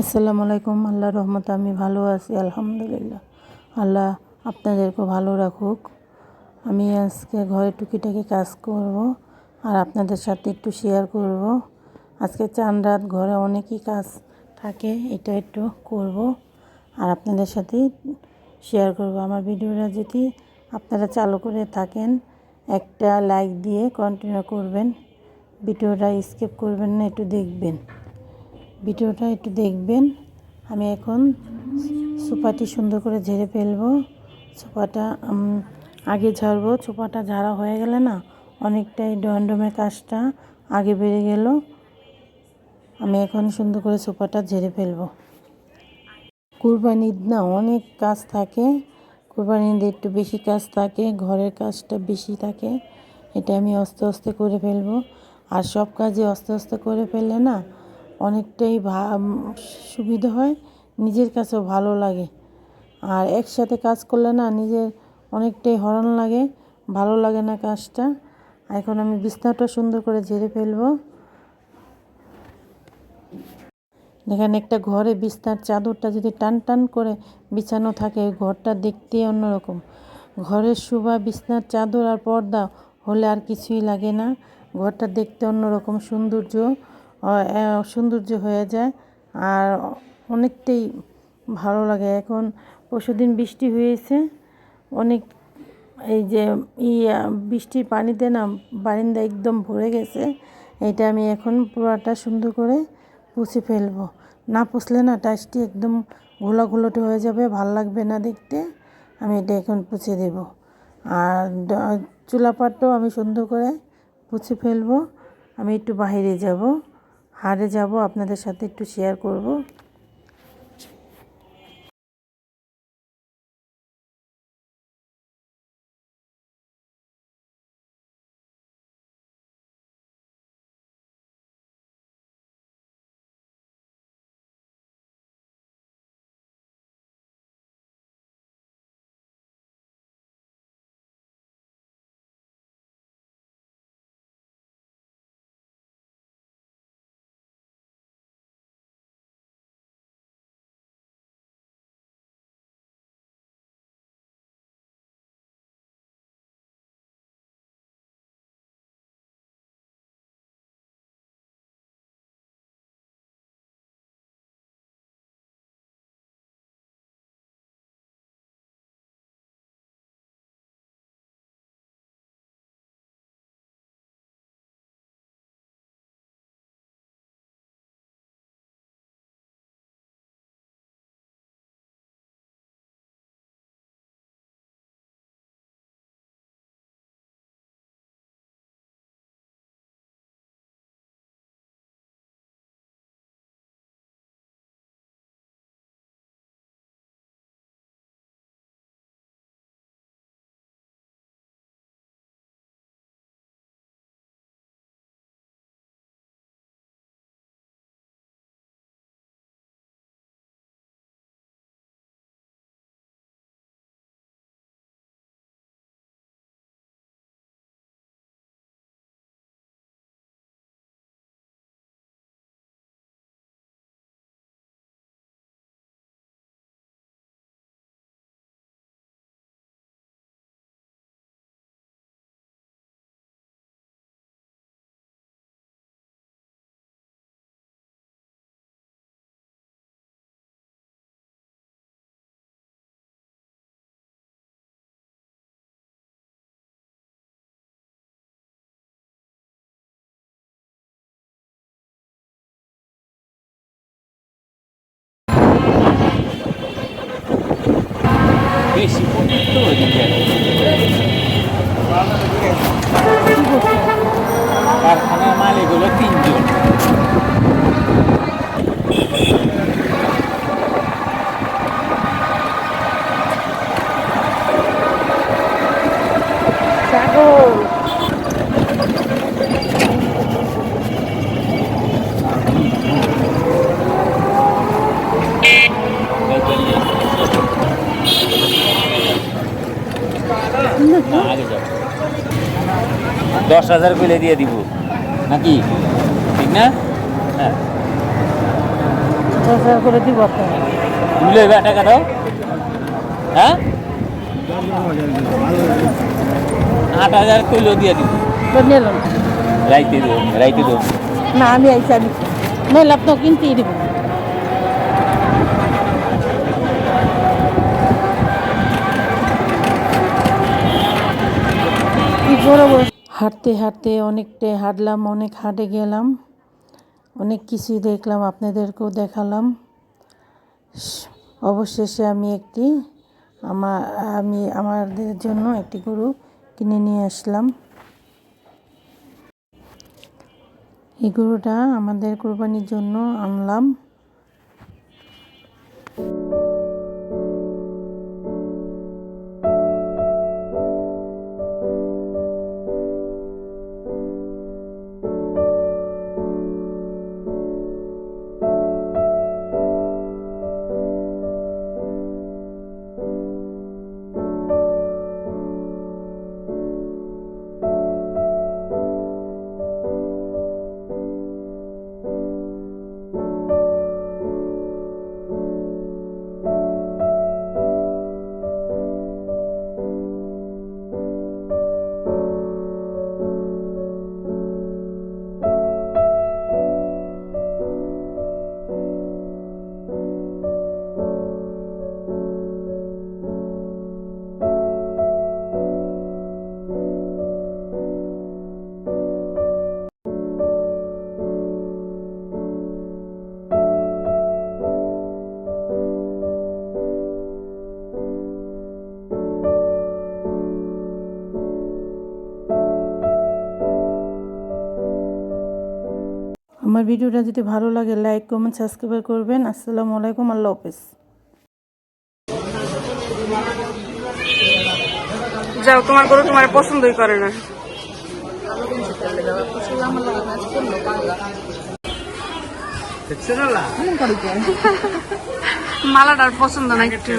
আসসালামু আলাইকুম। আল্লাহর রহমতে আমি ভালো আছি, আলহামদুলিল্লাহ। আল্লাহ আপনাদেরকে ভালো রাখুক। আমি আজকে ঘরে টুকিটাকি কাজ করব আর আপনাদের সাথে একটু শেয়ার করব। আজকে চান রাত ঘরে অনেকই কাজ থাকে, এটা একটু করব আর আপনাদের সাথে শেয়ার করব। আমার ভিডিওটা যদি আপনারা চালু করে থাকেন, একটা লাইক দিয়ে কন্টিনিউ করবেন। ভিডিওটা স্কিপ করবেন না, একটু দেখবেন। ভিডিওটা একটু দেখবেন। আমি এখন সোফাটি সুন্দর করে ঝেড়ে ফেলবো। সোফাটা আগে ঝাড়বো। সোফাটা ঝাড়া হয়ে গেলে না অনেকটাই ডমডমে কাজটা আগে বেড়ে গেল। আমি এখন সুন্দর করে সোফাটা ঝেড়ে ফেলবো। কুরবানি ঈদ না অনেক কাজ থাকে, কুরবানি ঈদে একটু বেশি কাজ থাকে, ঘরের কাজটা বেশি থাকে। এটা আমি আস্তে আস্তে করে ফেলবো। আর সব কাজে আস্তে আস্তে করে ফেললে না অনেকটাই সুবিধা হয়, নিজের কাছেও ভালো লাগে। আর একসাথে কাজ করলে না নিজের অনেকটাই হয়রান লাগে, ভালো লাগে না কাজটা। এখন আমি বিছানাটা সুন্দর করে ঝেড়ে ফেলবো। দেখেন, একটা ঘরে বিছানার চাদরটা যদি টান টান করে বিছানো থাকে, ঘরটা দেখতে অন্যরকম। ঘরের শোভা বিছানার চাদর আর পর্দা হলে আর কিছুই লাগে না। ঘরটা দেখতে অন্যরকম সৌন্দর্য হয়ে যায় আর অনেকটাই ভালো লাগে। এখন পরশুদিন বৃষ্টি হয়েছে অনেক, এই যে বৃষ্টির পানিতে না বারান্দা একদম ভরে গেছে। এটা আমি এখন পুরাটা সুন্দর করে পুছে ফেলবো। না পুছলে না টাইসটি একদম ঘোলাটে হয়ে যাবে, ভাল লাগবে না দেখতে। আমি এটা এখন পুছে দেব। আর চুলাপাটটাও আমি সুন্দর করে পুছে ফেলবো। আমি একটু বাইরে যাব, হাটে যাব, আপনাদের সাথে একটু শেয়ার করব। বেশি পর্যন্ত কারখানার মালিক হলো 3 জন। আগে যাবো 10,000 করে দিয়ে দিব নাকি, ঠিক না? হ্যাঁ, ট্রান্সফার করে দিব আপনাকে। তুমি লইবে টাকা দাও। হ্যাঁ 8,000 কইলেও দিয়ে দিব। তো নিলাম রাইতে দেবো রাইতে দেবো। না, আমি আইসি, আমি নইলে আপনাকে কিনতেই দিব। কি করবো? হাঁটতে হাঁটতে অনেকটাই হাঁটলাম, অনেক হাঁটে গেলাম, অনেক কিছুই দেখলাম, আপনাদেরকেও দেখালাম। অবশেষে আমি আমাদের জন্য একটি গরু কিনে নিয়ে আসলাম। এই গরুটা আমাদের কোরবানির জন্য আনলাম। আমার ভিডিওটা যদি ভালো লাগে লাইক কমেন্ট সাবস্ক্রাইব করবেন। আসসালামু আলাইকুম, আল্লাহ হাফেজ। যাও, তোমার গরু তোমার পছন্দই করে না। মালাটার পছন্দ না একটু।